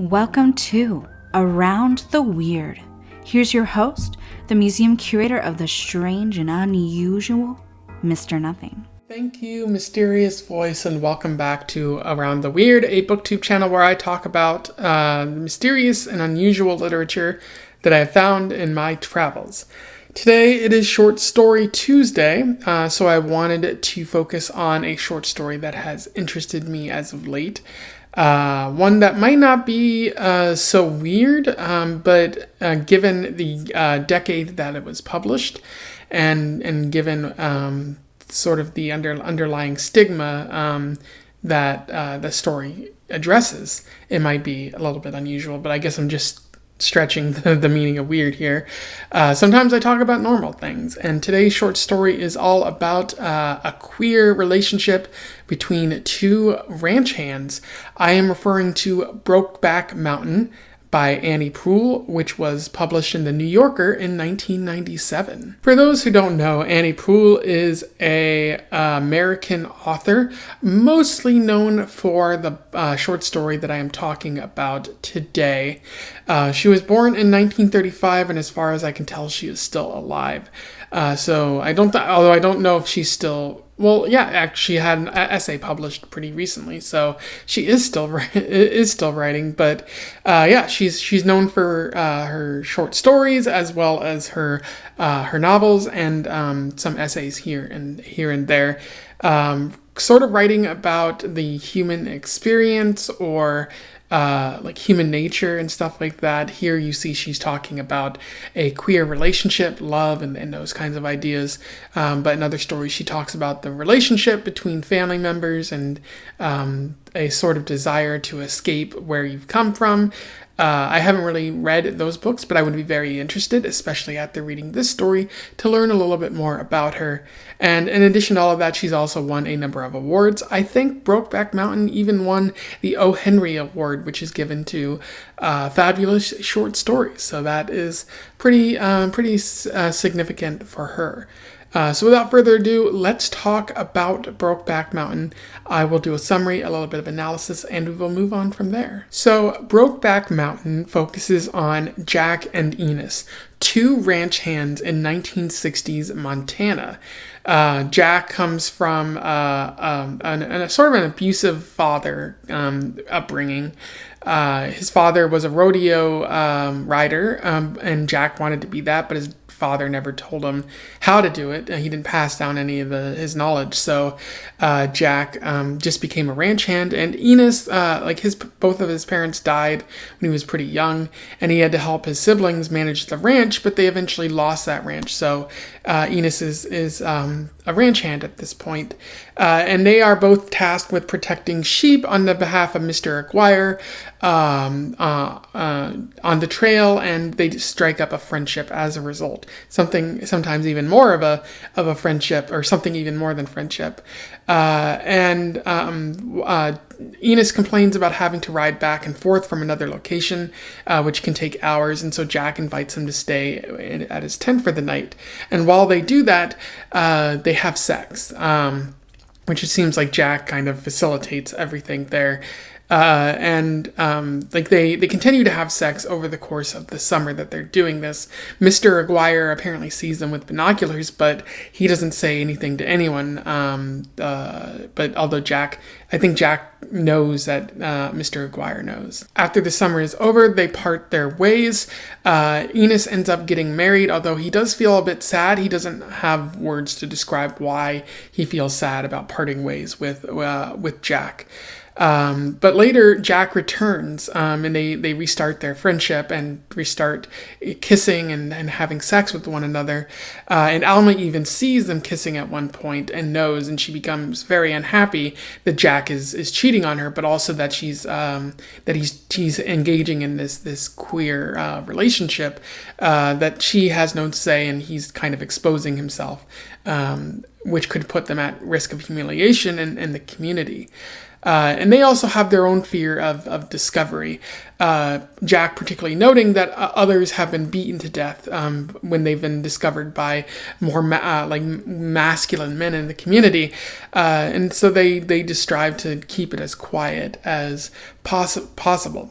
Welcome to Around the Weird. Here's your host, the museum curator of the strange and unusual, Mr. Nothing. Thank you, mysterious voice, and welcome back to Around the Weird, a booktube channel where I talk about mysterious and unusual literature that I have found in my travels. Today it is Short Story Tuesday, so I wanted to focus on a short story that has interested me as of late. One that might not be so weird, but given the decade that it was published, and given sort of the underlying stigma that the story addresses, it might be a little bit unusual. But I guess I'm just stretching the meaning of weird here. Sometimes I talk about normal things, and today's short story is all about a queer relationship between two ranch hands. I am referring to Brokeback Mountain by Annie Proulx, which was published in The New Yorker in 1997. For those who don't know, Annie Proulx is an American author, mostly known for the short story that I am talking about today. She was born in 1935, and as far as I can tell, she is still alive. So although I don't know if she's still. Well, yeah, actually had an essay published pretty recently, so she is still writing. But yeah, she's known for her short stories as well as her novels and some essays here and there, sort of writing about the human experience or like human nature and stuff like that. Here you see she's talking about a queer relationship, love, and those kinds of ideas. But in other stories, she talks about the relationship between family members and a sort of desire to escape where you've come from. I haven't really read those books, but I would be very interested, especially after reading this story, to learn a little bit more about her. And in addition to all of that, she's also won a number of awards. I think Brokeback Mountain even won the O. Henry Award, which is given to fabulous short stories. So that is pretty significant for her. So without further ado, let's talk about Brokeback Mountain. I will do a summary, a little bit of analysis, and we will move on from there. So Brokeback Mountain focuses on Jack and Ennis, two ranch hands in 1960s Montana. Jack comes from a sort of an abusive father upbringing. His father was a rodeo rider, and Jack wanted to be that, but his father never told him how to do it. He didn't pass down any of his knowledge. So Jack just became a ranch hand, and Ennis, both of his parents died when he was pretty young, and he had to help his siblings manage the ranch, but they eventually lost that ranch. So Ennis is a ranch hand at this point. And they are both tasked with protecting sheep on the behalf of Mr. Aguirre on the trail, and they strike up a friendship as a result. Sometimes even more of a friendship, or something even more than friendship. Ennis complains about having to ride back and forth from another location, which can take hours, and so Jack invites him to stay at his tent for the night. And while they do that, they have sex, which it seems like Jack kind of facilitates everything there. They continue to have sex over the course of the summer that they're doing this. Mr. Aguirre apparently sees them with binoculars, but he doesn't say anything to anyone. But although I think Jack knows that Mr. Aguirre knows. After the summer is over, they part their ways. Ennis ends up getting married, although he does feel a bit sad. He doesn't have words to describe why he feels sad about parting ways with Jack. But later Jack returns, and they restart their friendship and restart kissing and having sex with one another. And Alma even sees them kissing at one point and knows, and she becomes very unhappy that Jack is cheating on her, but also that he's engaging in this queer relationship that she has no say, and he's kind of exposing himself, which could put them at risk of humiliation in the community. And they also have their own fear of discovery. Jack particularly noting that others have been beaten to death when they've been discovered by more masculine men in the community. And so they just strive to keep it as quiet as possible.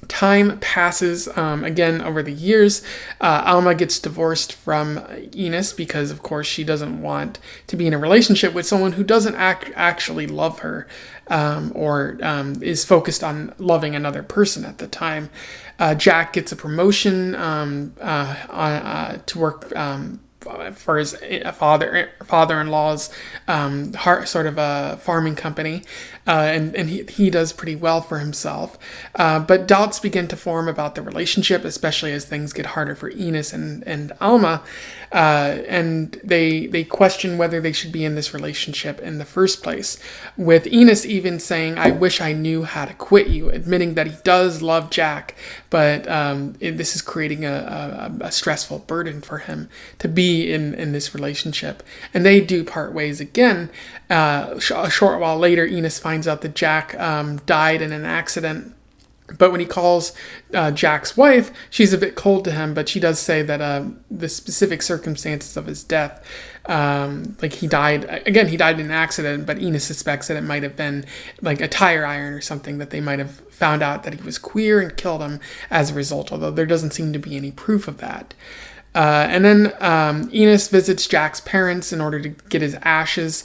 Time passes again over the years. Alma gets divorced from Ennis because, of course, she doesn't want to be in a relationship with someone who doesn't actually love her or is focused on loving another person at the time. Jack gets a promotion to work for his father-in-law's sort of a farming company, and he does pretty well for himself. But doubts begin to form about the relationship, especially as things get harder for Ennis and Alma, and they question whether they should be in this relationship in the first place, with Ennis even saying, "I wish I knew how to quit you," admitting that he does love Jack, but this is creating a stressful burden for him to be in this relationship. And they do part ways again. A short while later, Ennis finds out that Jack died in an accident. But when he calls Jack's wife, she's a bit cold to him, but she does say that the specific circumstances of his death, like he died in an accident, but Ennis suspects that it might have been like a tire iron or something, that they might have found out that he was queer and killed him as a result, although there doesn't seem to be any proof of that. And then Ennis visits Jack's parents in order to get his ashes,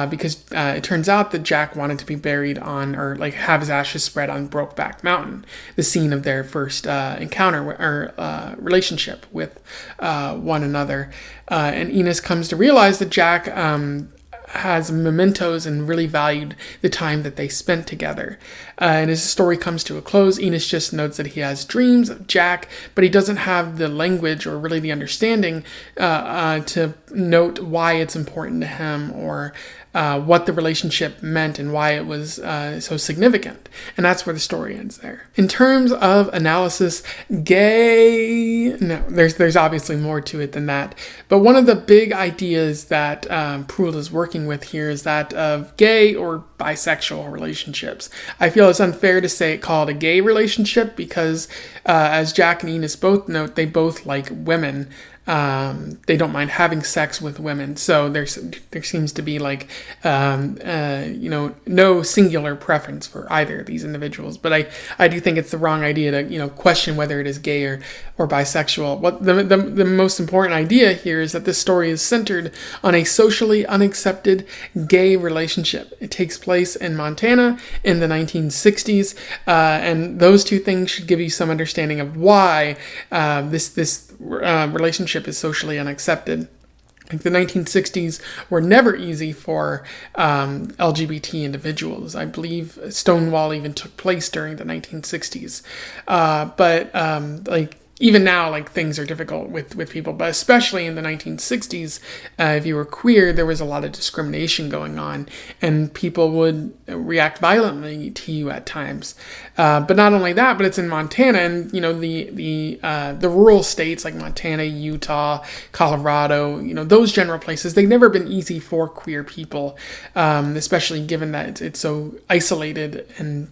because it turns out that Jack wanted to be buried on, or like have his ashes spread on Brokeback Mountain, the scene of their first encounter or relationship with one another. And Ennis comes to realize that Jack has mementos and really valued the time that they spent together. And as the story comes to a close, Ennis just notes that he has dreams of Jack, but he doesn't have the language or really the understanding to note why it's important to him, or what the relationship meant and why it was so significant. And that's where the story ends there. In terms of analysis, there's obviously more to it than that. But one of the big ideas that Proulx is working with here is that of gay or bisexual relationships. I feel it's unfair to call it a gay relationship because, as Jack and Ennis both note, they both like women. They don't mind having sex with women, so there seems to be like no singular preference for either of these individuals. But I do think it's the wrong idea to question whether it is gay or bisexual. What the most important idea here is that this story is centered on a socially unaccepted gay relationship. It takes place in Montana in the 1960s, and those two things should give you some understanding of why this relationship is socially unaccepted. Like the 1960s were never easy for LGBT individuals. I believe Stonewall even took place during the 1960s. But even now, like, things are difficult with people, but especially in the 1960s, if you were queer, there was a lot of discrimination going on, and people would react violently to you at times. But not only that, but it's in Montana, and the rural states like Montana, Utah, Colorado, those general places, they've never been easy for queer people, especially given that it's so isolated, and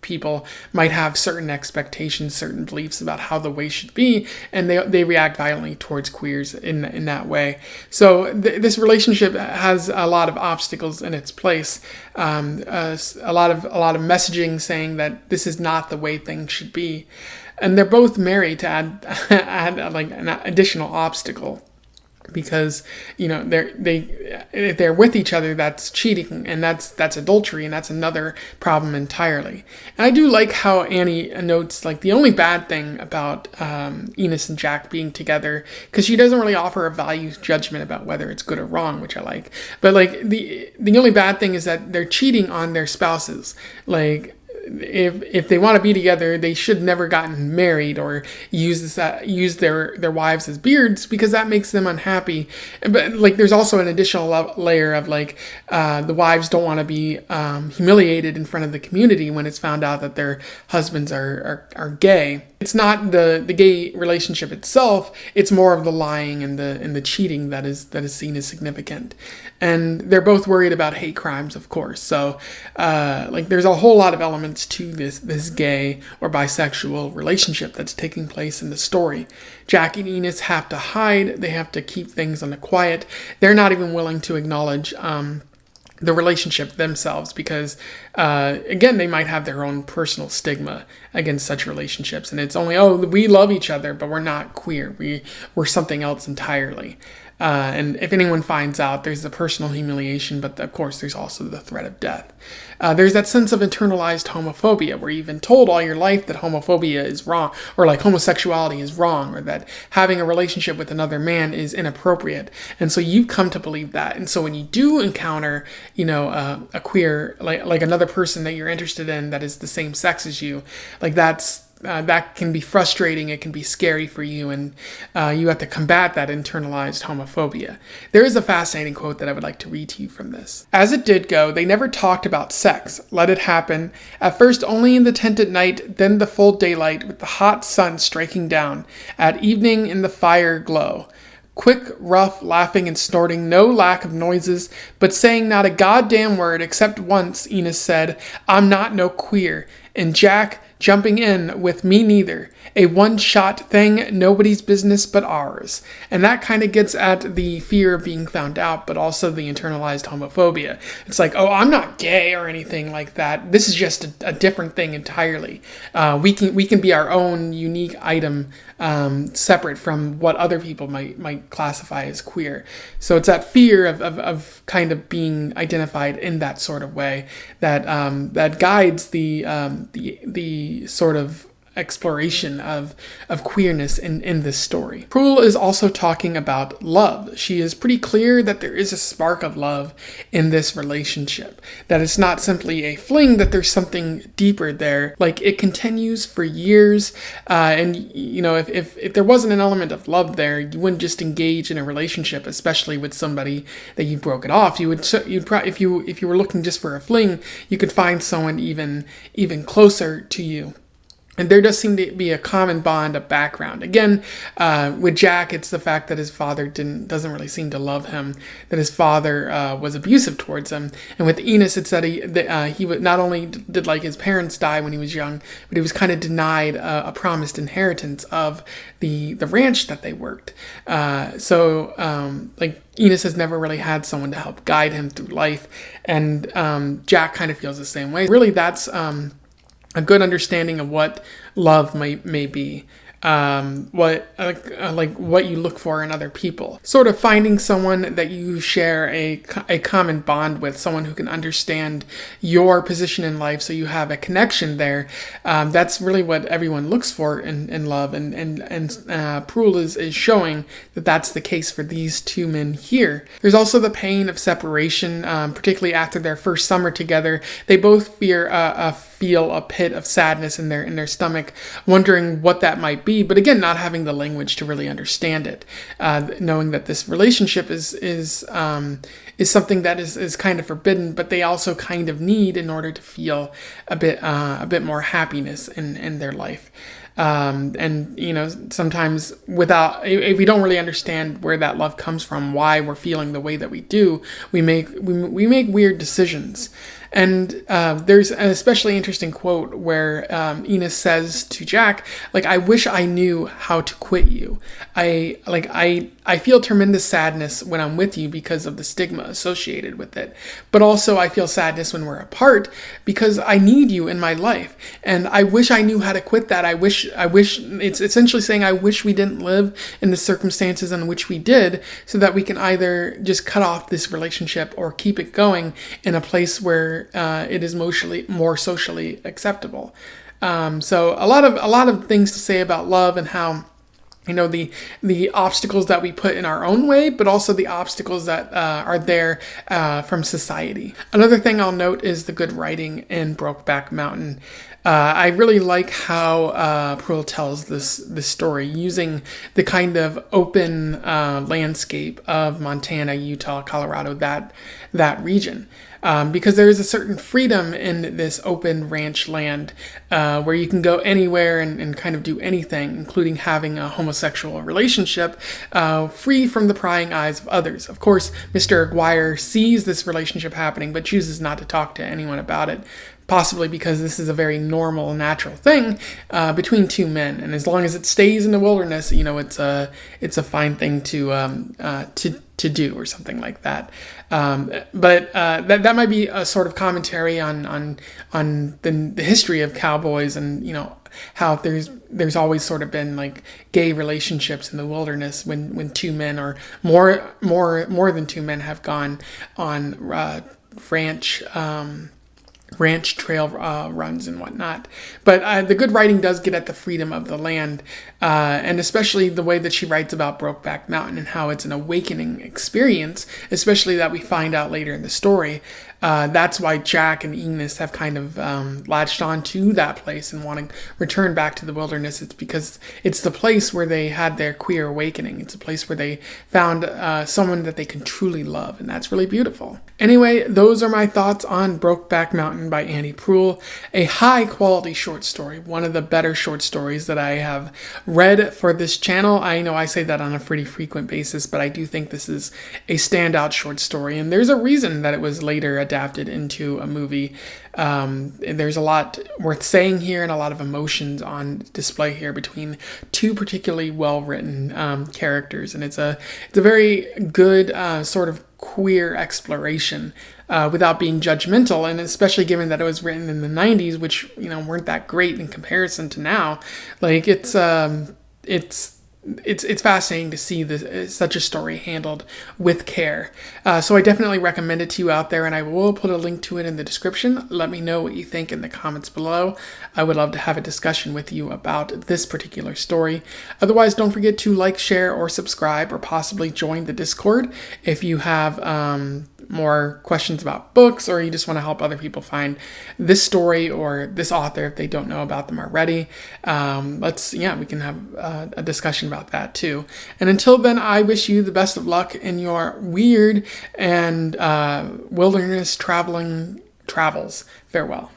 people might have certain expectations, certain beliefs about how the way should be, and they react violently towards queers in that way. So this relationship has a lot of obstacles in its place, a lot of messaging saying that this is not the way things should be, and they're both married to add like an additional obstacle. Because if they're with each other, that's cheating, and that's adultery, and that's another problem entirely. And I do like how Annie notes like the only bad thing about Ennis and Jack being together, because she doesn't really offer a value judgment about whether it's good or wrong, which I like. But like the only bad thing is that they're cheating on their spouses. Like, if they want to be together, they should never gotten married or use their wives as beards, because that makes them unhappy. But like, there's also an additional layer of like the wives don't want to be humiliated in front of the community when it's found out that their husbands are gay. It's not the gay relationship itself; it's more of the lying and the cheating that is seen as significant. And they're both worried about hate crimes, of course. So there's a whole lot of elements to this gay or bisexual relationship that's taking place in the story. Jack and Ennis have to hide. They have to keep things on the quiet. They're not even willing to acknowledge the relationship themselves, because again, they might have their own personal stigma against such relationships, and it's only, oh, we love each other, but we're not queer, we're something else entirely. And if anyone finds out, there's the personal humiliation, but of course there's also the threat of death. There's that sense of internalized homophobia, where you've been told all your life that homophobia is wrong, or like homosexuality is wrong, or that having a relationship with another man is inappropriate. And so you've come to believe that. And so when you do encounter, a queer, like another person that you're interested in that is the same sex as you, like that can be frustrating, it can be scary for you, and you have to combat that internalized homophobia. There is a fascinating quote that I would like to read to you from this. "As it did go, they never talked about sex, let it happen, at first only in the tent at night, then the full daylight with the hot sun striking down, at evening in the fire glow. Quick, rough, laughing and snorting, no lack of noises, but saying not a goddamn word, except once Ennis said, 'I'm not no queer,' and Jack jumping in with me neither. A one-shot thing, nobody's business but ours." And that kind of gets at the fear of being found out, but also the internalized homophobia. It's like, oh, I'm not gay or anything like that. This is just a different thing entirely. We can be our own unique item, separate from what other people might classify as queer. So it's that fear of kind of being identified in that sort of way that guides the sort of exploration of queerness in this story. Proulx is also talking about love. She is pretty clear that there is a spark of love in this relationship, that it's not simply a fling, that there's something deeper there. Like, it continues for years, and if there wasn't an element of love there, you wouldn't just engage in a relationship, especially with somebody that you broke it off. If you were looking just for a fling, you could find someone even closer to you. And there does seem to be a common bond of background. Again, with Jack, it's the fact that his father doesn't really seem to love him, that his father was abusive towards him. And with Ennis, it's that he not only did like his parents die when he was young, but he was kind of denied a promised inheritance of the ranch that they worked. Like Ennis has never really had someone to help guide him through life, and Jack kind of feels the same way. Really, that's a good understanding of what love may be. What you look for in other people. Sort of finding someone that you share a common bond with, someone who can understand your position in life, so you have a connection there. That's really what everyone looks for in love, and Proulx is showing that that's the case for these two men here. There's also the pain of separation, particularly after their first summer together. They both feel a pit of sadness in their stomach, wondering what that might be, but again, not having the language to really understand it, knowing that this relationship is something that is kind of forbidden, but they also kind of need in order to feel a bit more happiness in their life. Sometimes if we don't really understand where that love comes from, why we're feeling the way that we do, we make weird decisions. And there's an especially interesting quote where Ennis says to Jack, like, "I wish I knew how to quit you. I feel tremendous sadness when I'm with you because of the stigma associated with it. But also I feel sadness when we're apart because I need you in my life. And I wish I knew how to quit that. I wish it's essentially saying, I wish we didn't live in the circumstances in which we did, so that we can either just cut off this relationship or keep it going in a place where it is more socially acceptable." So a lot of things to say about love, and how the obstacles that we put in our own way, but also the obstacles that are there from society. Another thing I'll note is the good writing in Brokeback Mountain. I really like how Proulx tells this story, using the kind of open landscape of Montana, Utah, Colorado, that region. Because there is a certain freedom in this open ranch land where you can go anywhere and kind of do anything, including having a homosexual relationship, free from the prying eyes of others. Of course, Mr. Aguirre sees this relationship happening, but chooses not to talk to anyone about it. possibly because this is a very normal, natural thing between two men, and as long as it stays in the wilderness, it's a fine thing to do or something like that. But that might be a sort of commentary on the history of cowboys, and how there's always sort of been like gay relationships in the wilderness when two men or more than two men have gone on ranch trail runs and whatnot. But the good writing does get at the freedom of the land, and especially the way that she writes about Brokeback Mountain and how it's an awakening experience, especially that we find out later in the story. That's why Jack and Ennis have kind of latched on to that place and want to return back to the wilderness. It's because it's the place where they had their queer awakening. It's a place where they found someone that they can truly love, and that's really beautiful. Anyway, those are my thoughts on Brokeback Mountain by Annie Proulx, a high-quality short story, one of the better short stories that I have read for this channel. I know I say that on a pretty frequent basis, but I do think this is a standout short story, and there's a reason that it was later adapted into a movie. There's a lot worth saying here and a lot of emotions on display here between two particularly well-written characters, and it's a very good sort of queer exploration without being judgmental, and especially given that it was written in the 90s, which weren't that great in comparison to now. Like it's fascinating to see such a story handled with care. So I definitely recommend it to you out there, and I will put a link to it in the description. Let me know what you think in the comments below. I would love to have a discussion with you about this particular story. Otherwise, don't forget to like, share, or subscribe, or possibly join the Discord if you have more questions about books, or you just want to help other people find this story or this author if they don't know about them already. We can have a discussion about that too. And until then, I wish you the best of luck in your weird and wilderness travels. Farewell.